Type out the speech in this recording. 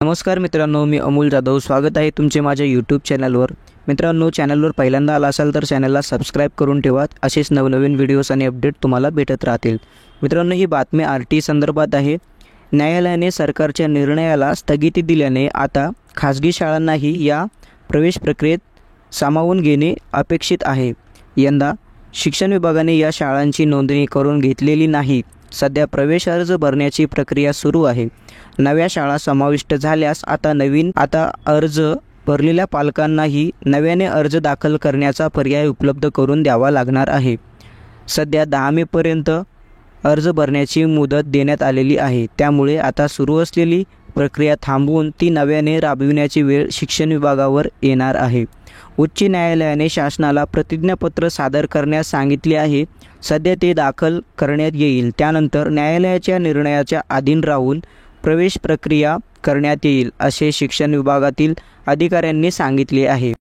नमस्कार मित्रांनो, मी अमोल जाधव. स्वागत आहे तुमचे माझ्या यूट्यूब चॅनलवर. मित्रांनो, चॅनलवर पहिल्यांदा आला असाल तर चॅनलला सबस्क्राईब करून ठेवा. असेच नवनवीन व्हिडिओज आणि अपडेट तुम्हाला भेटत राहतील. मित्रांनो, ही बातमी RT संदर्भात आहे. न्यायालयाने सरकारच्या निर्णयाला स्थगिती दिल्याने आता खाजगी शाळांनाही या प्रवेश प्रक्रियेत सामावून घेणे अपेक्षित आहे. यंदा शिक्षण विभागाने या शाळांची नोंदणी करून घेतलेली नाही. सध्या प्रवेश अर्ज भरण्याची प्रक्रिया सुरू आहे. नव्या शाळा समाविष्ट झाल्यास आता अर्ज भरलेल्या पालकांनाही नव्याने अर्ज दाखल करण्याचा पर्याय उपलब्ध करून द्यावा लागणार आहे. सध्या 10 मेपर्यंत अर्ज भरण्याची मुदत देण्यात आलेली आहे. त्यामुळे आता सुरू असलेली प्रक्रिया थांबवून ती नव्याने राबविण्याची वेळ शिक्षण विभागावर येणार आहे. उच्च न्यायालयाने शासनाला प्रतिज्ञापत्र सादर करण्यास सांगितले आहे. सध्या ते दाखल करण्यात येईल. त्यानंतर न्यायालयाच्या निर्णयाच्या अधीन राहून प्रवेश प्रक्रिया करण्यात येईल, असे शिक्षण विभागातील अधिकाऱ्यांनी सांगितले आहे.